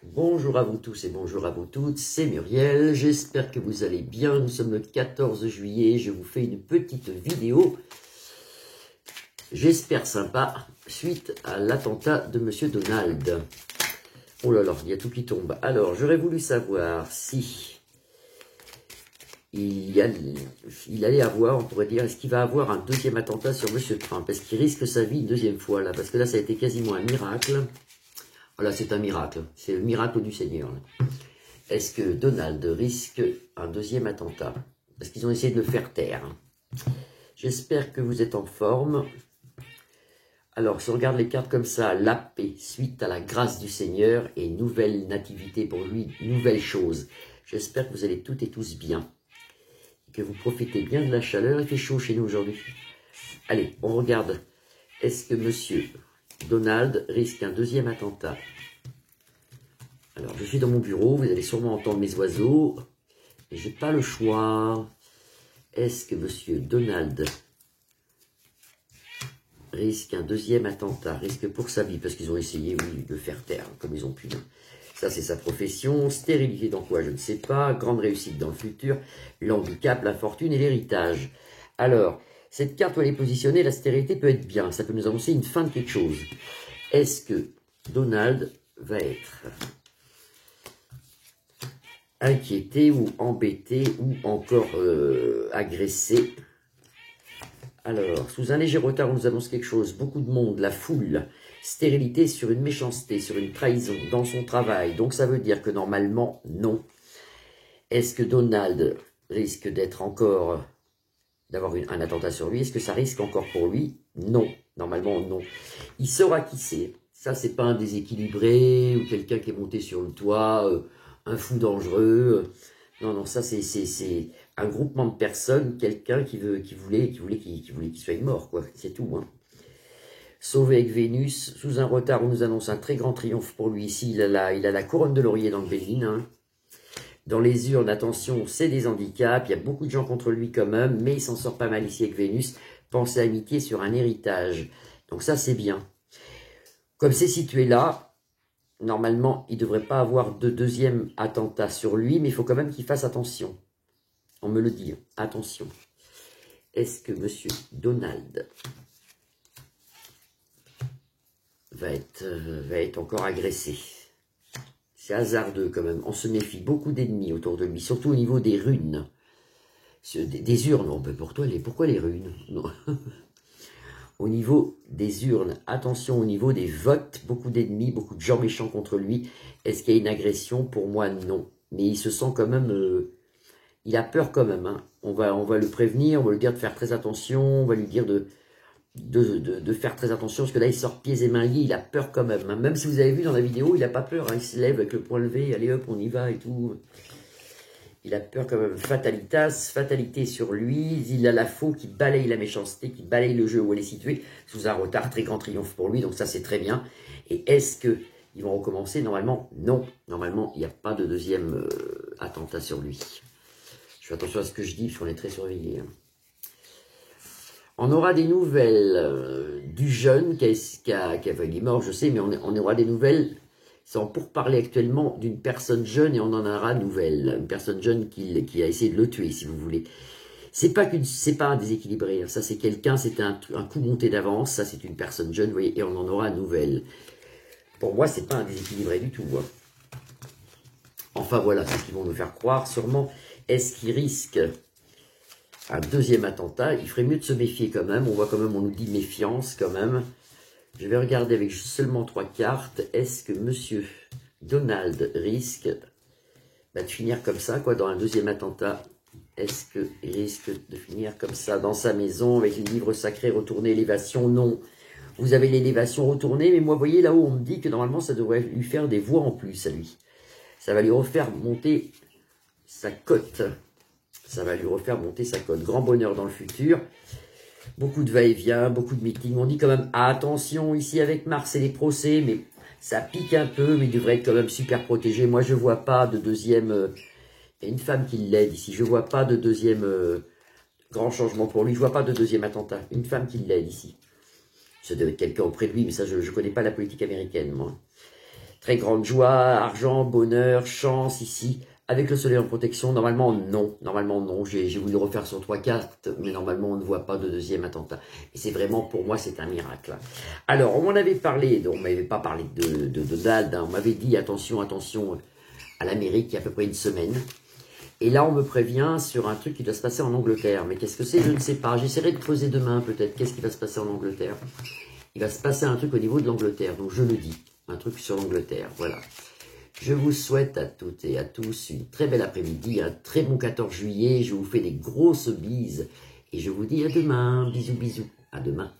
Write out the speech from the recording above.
Bonjour à vous tous et bonjour à vous toutes, c'est Muriel, j'espère que vous allez bien, nous sommes le 14 juillet, je vous fais une petite vidéo, j'espère sympa, suite à l'attentat de Monsieur Donald. Oh là là, il y a tout qui tombe. Alors, j'aurais voulu savoir si il allait avoir, on pourrait dire, est-ce qu'il va avoir un deuxième attentat sur Monsieur Trump? Est-ce qu'il risque sa vie une deuxième fois là? Parce que là, ça a été quasiment un miracle. Voilà, c'est un miracle, c'est le miracle du Seigneur. Est-ce que Donald risque un deuxième attentat? Parce qu'ils ont essayé de le faire taire. J'espère que vous êtes en forme. Alors, si on regarde les cartes comme ça, la paix, suite à la grâce du Seigneur et nouvelle nativité pour lui, nouvelle chose. J'espère que vous allez toutes et tous bien. Et que vous profitez bien de la chaleur. Il fait chaud chez nous aujourd'hui. Allez, on regarde. Est-ce que Monsieur Donald risque un deuxième attentat? Alors, je suis dans mon bureau, vous allez sûrement entendre mes oiseaux, et j'ai pas le choix. Est-ce que Monsieur Donald risque un deuxième attentat, risque pour sa vie, parce qu'ils ont essayé, oui, de le faire taire, comme ils ont pu. Ça, c'est sa profession. Stérilité dans quoi, je ne sais pas. Grande réussite dans le futur. L'handicap, la fortune et l'héritage. Alors, cette carte où elle est positionnée, la stérilité peut être bien. Ça peut nous annoncer une fin de quelque chose. Est-ce que Donald va être inquiété ou embêté ou encore agressé? Alors, sous un léger retard, on nous annonce quelque chose. Beaucoup de monde, la foule, stérilité sur une méchanceté, sur une trahison, dans son travail. Donc, ça veut dire que normalement, non. Est-ce que Donald risque d'être encore, d'avoir un attentat sur lui? Est-ce que ça risque encore pour lui? Non. Normalement, non. Il saura qui c'est. Ça, c'est pas un déséquilibré ou quelqu'un qui est monté sur le toit, un fou dangereux. Non, non, ça, c'est un groupement de personnes, quelqu'un qui voulait qu'il soit mort, quoi. C'est tout, hein. Sauvé avec Vénus, sous un retard, on nous annonce un très grand triomphe pour lui ici. Il a la couronne de laurier dans le Béline, hein. Dans les urnes, attention, c'est des handicaps. Il y a beaucoup de gens contre lui quand même, mais il s'en sort pas mal ici avec Vénus. Pensée amitié sur un héritage. Donc ça, c'est bien. Comme c'est situé là, normalement, il ne devrait pas avoir de deuxième attentat sur lui, mais il faut quand même qu'il fasse attention. On me le dit, attention. Est-ce que Monsieur Donald va être encore agressé? C'est hasardeux quand même. On se méfie, beaucoup d'ennemis autour de lui, surtout au niveau des runes. Des urnes, on peut pourquoi les runes? Non. Au niveau des urnes, attention au niveau des votes, beaucoup d'ennemis, beaucoup de gens méchants contre lui. Est-ce qu'il y a une agression? Pour moi, non. Mais il se sent quand même... il a peur quand même. Hein. On va le prévenir, on va lui dire de faire très attention, on va lui dire de faire très attention, parce que là, il sort pieds et mains liés, il a peur quand même. Hein. Même si vous avez vu dans la vidéo, il n'a pas peur. Hein. Il se lève avec le poing levé, allez hop, on y va et tout. Il a peur quand même. Fatalitas, fatalité sur lui. Il a la faux qui balaye la méchanceté, qui balaye le jeu où elle est située. Sous un retard, très grand triomphe pour lui. Donc ça, c'est très bien. Et est-ce qu'ils vont recommencer? Normalement, non. Normalement, il n'y a pas de deuxième attentat sur lui. Je fais attention à ce que je dis, parce qu'on est très surveillé. Hein. On aura des nouvelles du jeune il est mort, je sais, mais on aura des nouvelles. C'est en pourparlers actuellement d'une personne jeune et on en aura nouvelle. Une personne jeune qui a essayé de le tuer, si vous voulez. C'est pas un déséquilibré. Hein. Ça, c'est quelqu'un, c'est un coup monté d'avance. Ça, c'est une personne jeune, vous voyez, et on en aura nouvelle. Pour moi, c'est pas un déséquilibré du tout. Hein. Enfin, voilà, c'est ce qu'ils vont nous faire croire. Sûrement, est-ce qu'il risque un deuxième attentat? Il ferait mieux de se méfier quand même. On voit quand même, on nous dit méfiance quand même. Je vais regarder avec seulement 3 cartes. Est-ce que Monsieur Donald risque de finir comme ça, quoi, dans un deuxième attentat? Est-ce qu'il risque de finir comme ça, dans sa maison, avec une livre sacrée retournée, élévation? Non. Vous avez l'élévation retournée, mais moi, vous voyez, là-haut, on me dit que normalement, ça devrait lui faire des voix en plus, à lui. Ça va lui refaire monter sa cote. Ça va lui refaire monter sa cote. Grand bonheur dans le futur. Beaucoup de va-et-vient, beaucoup de meetings. On dit quand même, attention ici avec Mars et les procès, mais ça pique un peu, mais il devrait être quand même super protégé. Moi, je vois pas de deuxième... il y a une femme qui l'aide ici. Je vois pas de deuxième grand changement pour lui. Je vois pas de deuxième attentat. Une femme qui l'aide ici. Ça devait être quelqu'un auprès de lui, mais ça, je connais pas la politique américaine, moi. Très grande joie, argent, bonheur, chance ici. Avec le soleil en protection, normalement non. Normalement non. J'ai voulu refaire sur 3 cartes, mais normalement on ne voit pas de deuxième attentat. Et c'est vraiment, pour moi, c'est un miracle. Alors, on m'en avait parlé, donc on ne m'avait pas parlé de date, hein. On m'avait dit attention, attention à l'Amérique il y a à peu près une semaine. Et là, on me prévient sur un truc qui doit se passer en Angleterre. Mais qu'est-ce que c'est? Je ne sais pas. J'essaierai de creuser demain peut-être. Qu'est-ce qui va se passer en Angleterre? Il va se passer un truc au niveau de l'Angleterre. Donc je le dis. Un truc sur l'Angleterre. Voilà. Je vous souhaite à toutes et à tous une très belle après-midi. Un très bon 14 juillet. Je vous fais des grosses bises. Et je vous dis à demain. Bisous, bisous. À demain.